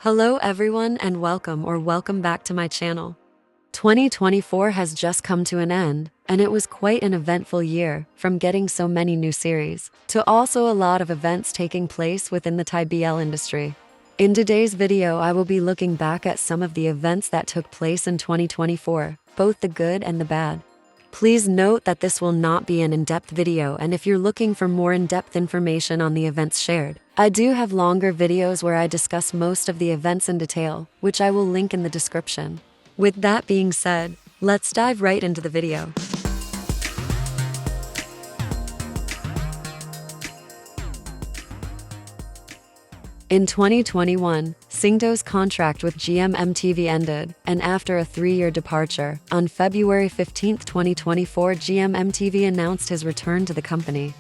Hello everyone and welcome back to my channel. 2024 has just come to an end, and it was quite an eventful year, from getting so many new series, to also a lot of events taking place within the Thai BL industry. In today's video I will be looking back at some of the events that took place in 2024, both the good and the bad. Please note that this will not be an in-depth video, and if you're looking for more in-depth information on the events shared, I do have longer videos where I discuss most of the events in detail, which I will link in the description. With that being said, let's dive right into the video. In 2021, Singto's contract with gmmtv ended, and after a 3-year departure, on February 15, 2024, gmmtv announced his return to the company.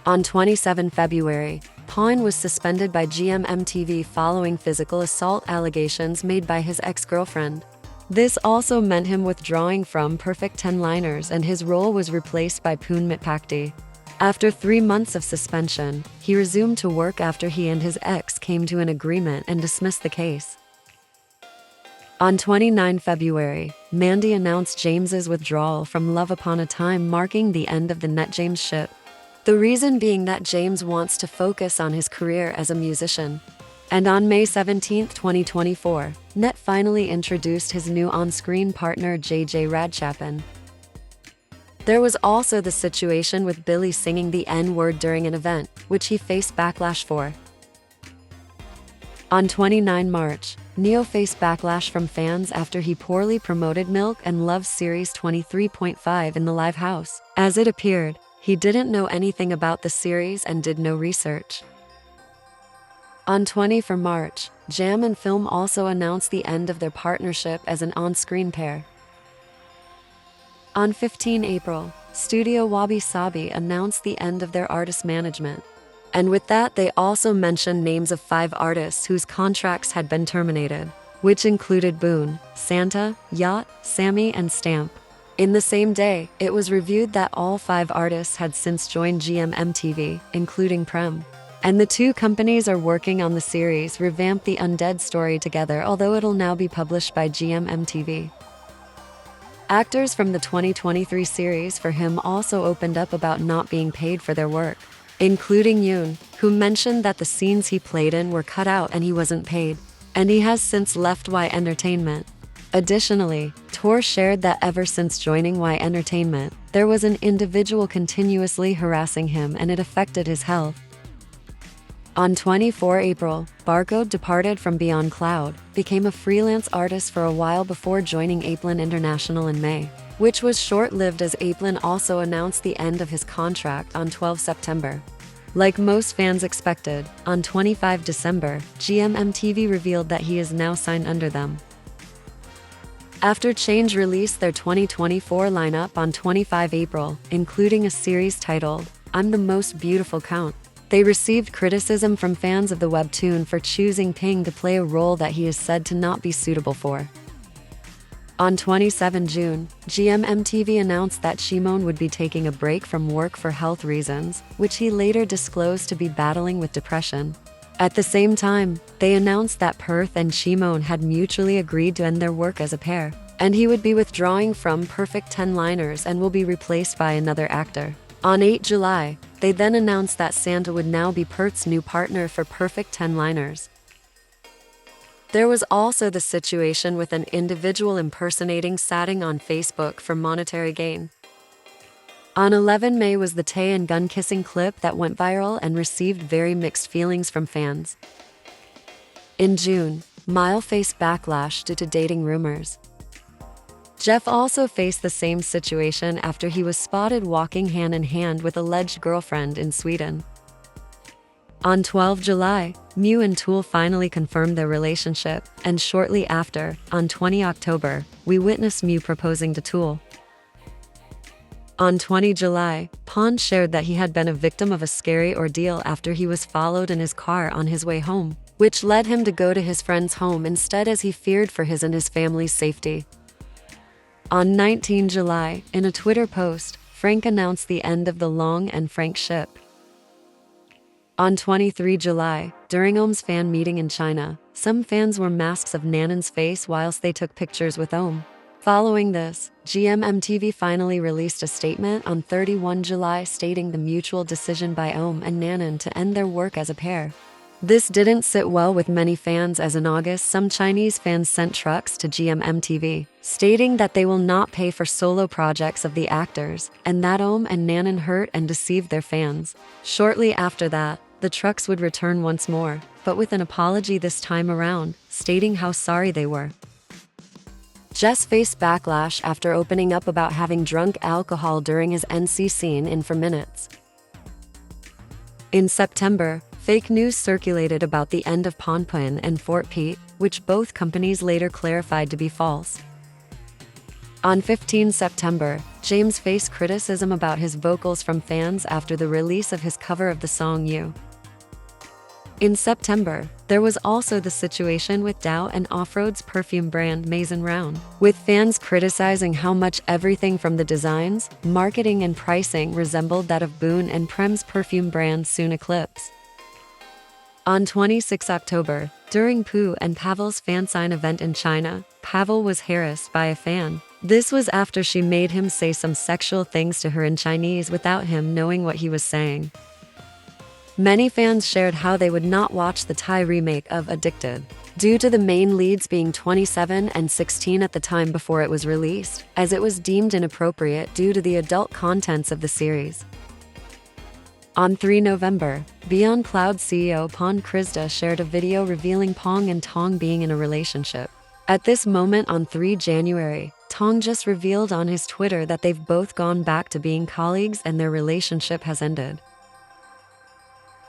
On 27 February, Pawn was suspended by gmmtv following physical assault allegations made by his ex-girlfriend. This also meant him withdrawing from Perfect 10 Liners, and his role was replaced by Poon Mitpakdi. After 3 months of suspension, he resumed to work after he and his ex came to an agreement and dismissed the case. On 29 February, Mandy announced James's withdrawal from Love Upon a Time, marking the end of the Net-James ship. The reason being that James wants to focus on his career as a musician. And on May 17, 2024, Net finally introduced his new on-screen partner JJ Radchapan. There was also the situation with Billy singing the N-word during an event, which he faced backlash for. On 29 March, Neo faced backlash from fans after he poorly promoted Milk and Love Series 23.5 in the live house. As it appeared, he didn't know anything about the series and did no research. On 20 March, Jam and Film also announced the end of their partnership as an on-screen pair. On 15 April, Studio Wabi Sabi announced the end of their artist management. And with that, they also mentioned names of 5 artists whose contracts had been terminated, which included Boone, Santa, Yacht, Sammy, and Stamp. In the same day, it was revealed that all 5 artists had since joined gmmtv, including Prem. And the 2 companies are working on the series Revamp the Undead story together, although it'll now be published by gmmtv. Actors from the 2023 series For Him also opened up about not being paid for their work, including Yoon, who mentioned that the scenes he played in were cut out and he wasn't paid, and he has since left Y Entertainment. Additionally, Tor shared that ever since joining Y Entertainment, there was an individual continuously harassing him and it affected his health. On 24 April, Barcode departed from Beyond Cloud, became a freelance artist for a while before joining Aplin International in May, which was short-lived as Aplin also announced the end of his contract on 12 September. Like most fans expected, on 25 December, gmmtv revealed that he is now signed under them. After Change released their 2024 lineup on 25 April, including a series titled, I'm the Most Beautiful Count, they received criticism from fans of the webtoon for choosing Ping to play a role that he is said to not be suitable for. On 27 June, gmmtv announced that Shimon would be taking a break from work for health reasons, which he later disclosed to be battling with depression. At the same time, they announced that Perth and Shimon had mutually agreed to end their work as a pair, and he would be withdrawing from Perfect 10 Liners and will be replaced by another actor. On 8 July, they then announced that Santa would now be Perth's new partner for Perfect 10 Liners. There was also the situation with an individual impersonating Satting on Facebook for monetary gain. On 11 May was the Tae and Gun kissing clip that went viral and received very mixed feelings from fans. In June, Mile faced backlash due to dating rumors. Jeff also faced the same situation after he was spotted walking hand in hand with alleged girlfriend in Sweden. On 12 July, Mew and Tool finally confirmed their relationship, and shortly after, on 20 October, we witnessed Mew proposing to Tool. On 20 July, Pon shared that he had been a victim of a scary ordeal after he was followed in his car on his way home, which led him to go to his friend's home instead as he feared for his and his family's safety. On 19 July, in a Twitter post, Frank announced the end of the Long and Frank ship. On 23 July, during Ohm's fan meeting in China, some fans wore masks of Nanon's face whilst they took pictures with Ohm. Following this, gmmtv finally released a statement on 31 July stating the mutual decision by Ohm and Nanon to end their work as a pair. This didn't sit well with many fans, as in August some Chinese fans sent trucks to gmmtv, stating that they will not pay for solo projects of the actors, and that Ohm and Nanon hurt and deceived their fans. Shortly after that, the trucks would return once more, but with an apology this time around, stating how sorry they were. Jess faced backlash after opening up about having drunk alcohol during his NC scene in 4 Minutes. In September, fake news circulated about the end of fortpeat and fortpeat, which both companies later clarified to be false. On 15 September, James faced criticism about his vocals from fans after the release of his cover of the song You. In September, there was also the situation with Dow and Off-Road's perfume brand Maison Round, with fans criticizing how much everything from the designs, marketing and pricing resembled that of Boon and Prem's perfume brand Soon Eclipse. On 26 October, during Pooh and Pavel's fansign event in China, Pavel was harassed by a fan. This was after she made him say some sexual things to her in Chinese without him knowing what he was saying. Many fans shared how they would not watch the Thai remake of Addicted, due to the main leads being 27 and 16 at the time before it was released, as it was deemed inappropriate due to the adult contents of the series. On 3 November, Beyond Cloud CEO Pon Krista shared a video revealing Pong and Tong being in a relationship. At this moment on 3 January, Tong just revealed on his Twitter that they've both gone back to being colleagues and their relationship has ended.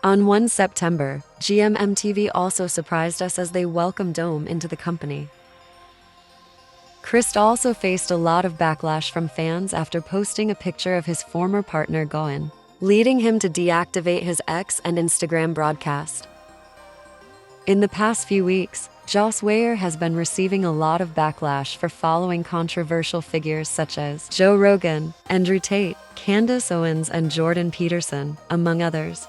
On 1 September, gmmtv also surprised us as they welcomed Ohm into the company. Chris also faced a lot of backlash from fans after posting a picture of his former partner Goen, leading him to deactivate his X and Instagram broadcast. In the past few weeks, Joss Whyer has been receiving a lot of backlash for following controversial figures such as Joe Rogan, Andrew Tate, Candace Owens and Jordan Peterson, among others.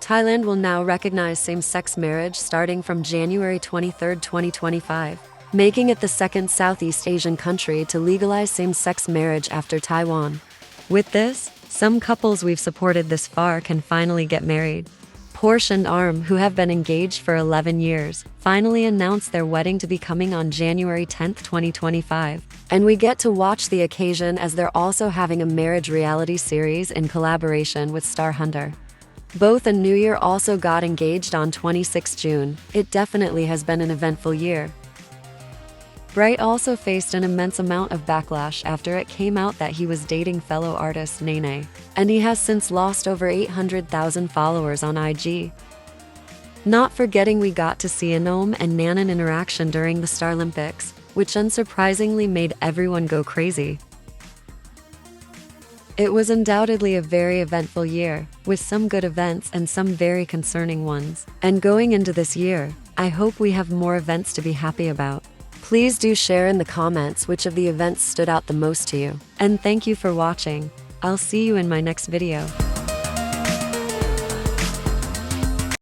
Thailand will now recognize same-sex marriage starting from January 23, 2025, making it the second Southeast Asian country to legalize same-sex marriage after Taiwan. With this, some couples we've supported this far can finally get married. Porsche and Arm, who have been engaged for 11 years, finally announced their wedding to be coming on January 10, 2025. And we get to watch the occasion as they're also having a marriage reality series in collaboration with Star Hunter. Both and New Year also got engaged on 26 June. It definitely has been an eventful year. Bright also faced an immense amount of backlash after it came out that he was dating fellow artist Nene, and he has since lost over 800,000 followers on IG. Not forgetting we got to see an Ohm and Nanon interaction during the Starlympics, which unsurprisingly made everyone go crazy. It was undoubtedly a very eventful year, with some good events and some very concerning ones. And going into this year, I hope we have more events to be happy about. Please do share in the comments which of the events stood out the most to you. And thank you for watching. I'll see you in my next video.